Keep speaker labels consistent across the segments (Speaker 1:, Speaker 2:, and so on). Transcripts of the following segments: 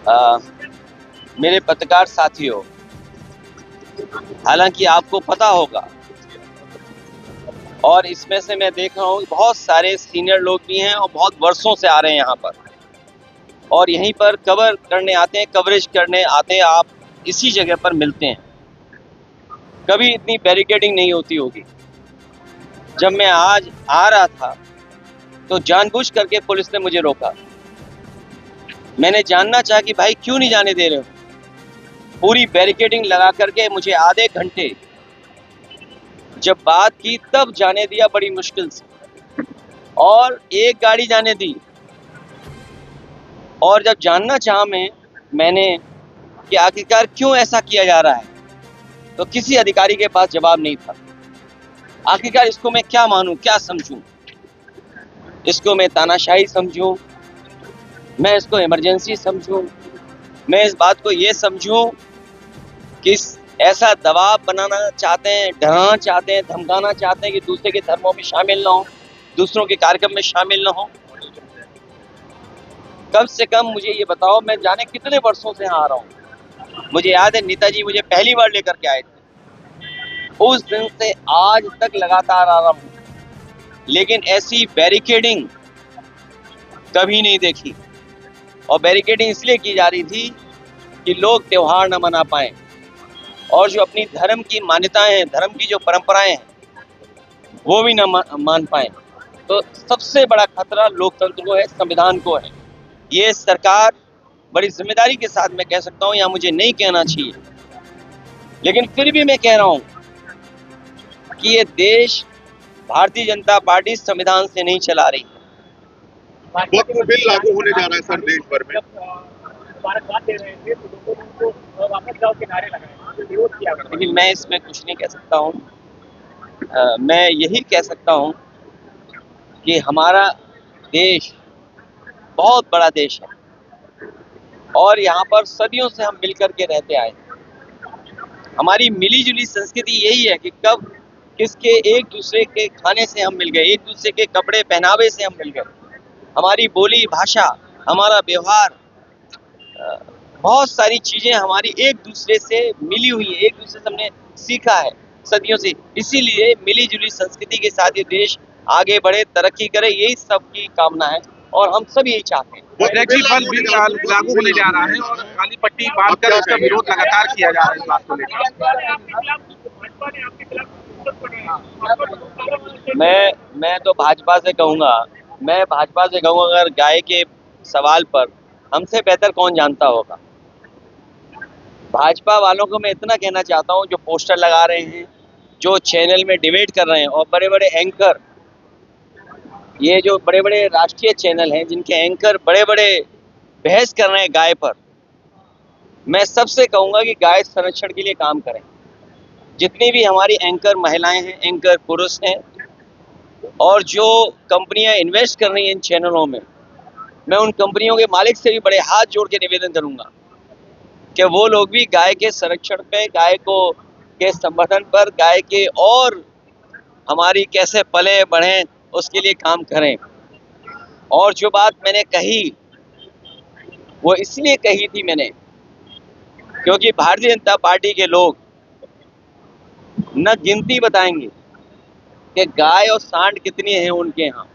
Speaker 1: अ, मेरे पत्रकार साथियों, हालांकि आपको पता होगा और इसमें से मैं देख रहा हूँ बहुत सारे सीनियर लोग भी हैं और बहुत वर्षों से आ रहे हैं यहाँ पर और यहीं पर कवर करने आते हैं, कवरेज करने आते हैं। आप इसी जगह पर मिलते हैं। कभी इतनी बैरिकेडिंग नहीं होती होगी। जब मैं आज आ रहा था तो जानबूझ करके पुलिस ने मुझे रोका। मैंने जानना चाहा कि भाई क्यों नहीं जाने दे रहे हो। पूरी बैरिकेडिंग लगा करके मुझे आधे घंटे जब बात की तब जाने दिया, बड़ी मुश्किल से, और एक गाड़ी जाने दी। और जब जानना चाहा मैंने कि आखिरकार क्यों ऐसा किया जा रहा है, तो किसी अधिकारी के पास जवाब नहीं था। आखिरकार इसको मैं क्या मानूं, क्या समझूं? इसको मैं तानाशाही समझूं, मैं इसको इमरजेंसी समझूं, मैं इस बात को ये समझूं कि ऐसा दबाव बनाना चाहते हैं, डराना चाहते हैं, धमकाना चाहते हैं कि दूसरे के धर्मों में शामिल ना हो, दूसरों के कार्यक्रम में शामिल ना हो। कम से कम मुझे ये बताओ, मैं जाने कितने वर्षों से यहाँ आ रहा हूँ। मुझे याद है नेताजी मुझे पहली बार लेकर के आए थे, उस दिन से आज तक लगातार आ रहा हूँ, लेकिन ऐसी बैरिकेडिंग कभी नहीं देखी। और बैरिकेडिंग इसलिए की जा रही थी कि लोग त्योहार न मना पाए और जो अपनी धर्म की मान्यताएं हैं, धर्म की जो परंपराएं हैं, वो भी न मान पाए। तो सबसे बड़ा खतरा लोकतंत्र को है, संविधान को है। ये सरकार बड़ी जिम्मेदारी के साथ, मैं कह सकता हूँ, यहाँ मुझे नहीं कहना चाहिए, लेकिन फिर भी मैं कह रहा हूँ कि ये देश भारतीय जनता पार्टी संविधान से नहीं चला रही है।
Speaker 2: वक्त बिल लागू होने जा रहा है सर देश भर में।
Speaker 3: बात दे रहे थे तो लोगों ने उनको वापस जाओ के नारे लगाए, विरोध किया।
Speaker 1: लेकिन मैं इसमें कुछ नहीं कह सकता हूँ। मैं यही कह सकता हूँ कि हमारा देश बहुत बड़ा देश है और यहाँ पर सदियों से हम मिलकर के रहते आए। हमारी मिली जुली संस्कृति यही है कि कब किसके एक दूसरे के खाने से हम मिल गए, एक दूसरे के कपड़े पहनावे से हम मिल गए। हमारी बोली भाषा, हमारा व्यवहार, बहुत सारी चीजें हमारी एक दूसरे से मिली हुई है, एक दूसरे से हमने सीखा है सदियों से। इसीलिए मिली जुली संस्कृति के साथ ये देश आगे बढ़े, तरक्की करे, यही सबकी कामना है और हम सब यही चाहते हैं।
Speaker 3: टैक्सी बिल लागू होने जा रहा है और काली पट्टी बांधकर उसका विरोध लगातार किया जा रहा है इस बात को लेकर।
Speaker 1: मैं तो भाजपा से कहूँगा, अगर गाय के सवाल पर हमसे बेहतर कौन जानता होगा। भाजपा वालों को मैं इतना कहना चाहता हूँ, जो पोस्टर लगा रहे हैं, जो चैनल में डिबेट कर रहे हैं और बड़े बड़े एंकर, ये जो बड़े बड़े राष्ट्रीय चैनल हैं जिनके एंकर बड़े बड़े बहस कर रहे हैं गाय पर, मैं सबसे कहूँगा कि गाय संरक्षण के लिए काम करें। जितनी भी हमारी एंकर महिलाएं हैं, एंकर पुरुष हैं, और जो कंपनियां इन्वेस्ट कर रही हैं इन चैनलों में, मैं उन कंपनियों के मालिक से भी बड़े हाथ जोड़ के निवेदन करूंगा कि वो लोग भी गाय के संरक्षण पे, गाय को के संवर्धन पर, गाय के और हमारी कैसे पले बढ़े उसके लिए काम करें। और जो बात मैंने कही वो इसलिए कही थी मैंने, क्योंकि भारतीय जनता पार्टी के लोग न गिनती बताएंगे कि गाय और सांड कितनी है उनके यहाँ,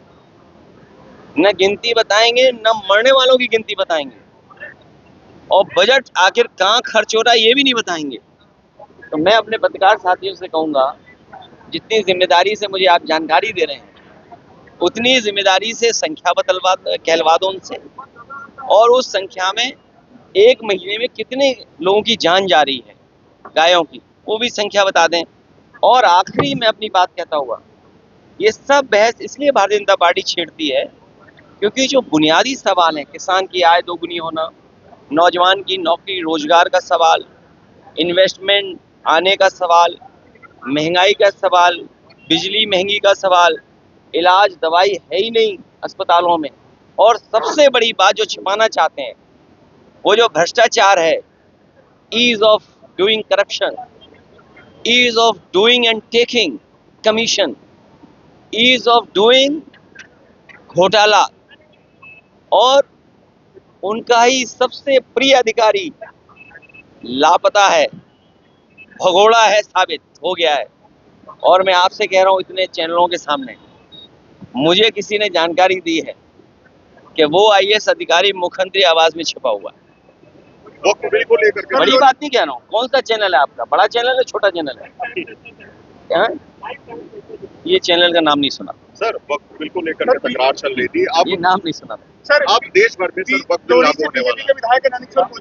Speaker 1: न गिनती बताएंगे, न मरने वालों की गिनती बताएंगे, और बजट आखिर कहाँ खर्च हो रहा है ये भी नहीं बताएंगे। तो मैं अपने पत्रकार साथियों से कहूँगा, जितनी जिम्मेदारी से मुझे आप जानकारी दे रहे हैं, उतनी जिम्मेदारी से संख्या कहलवा दो उनसे, और उस संख्या में एक महीने में कितने लोगों की जान जा रही है गायों की, वो भी संख्या बता दें। और आखिरी मैं अपनी बात कहता हुआ, ये सब बहस इसलिए भारतीय जनता पार्टी छेड़ती है क्योंकि जो बुनियादी सवाल है, किसान की आय दोगुनी होना, नौजवान की नौकरी रोजगार का सवाल, इन्वेस्टमेंट आने का सवाल, महंगाई का सवाल, बिजली महंगी का सवाल, इलाज दवाई है ही नहीं अस्पतालों में, और सबसे बड़ी बात जो छिपाना चाहते हैं वो जो भ्रष्टाचार है, ease of doing corruption, ease of doing and taking commission, ease of doing घोटाला, और उनका ही सबसे प्रिय अधिकारी लापता है, भगोड़ा है, साबित हो गया है। और मैं आपसे कह रहा हूं इतने चैनलों के सामने, मुझे किसी ने जानकारी दी है कि वो आईएएस अधिकारी मुख्यमंत्री आवास में छिपा हुआ है।
Speaker 2: वक्त बिल को लेकर के
Speaker 1: बड़ी बात नहीं कह रहा हूँ। कौन सा चैनल है आपका? बड़ा चैनल है, छोटा चैनल है? क्या? ये चैनल का नाम नहीं सुना
Speaker 2: सर, वक्त बिल को लेकर के तकरार चल रही थी। अब
Speaker 1: ये नाम नहीं सुना
Speaker 2: सर, अब देश भर में सर वक्त बिल लागू होने वाला है।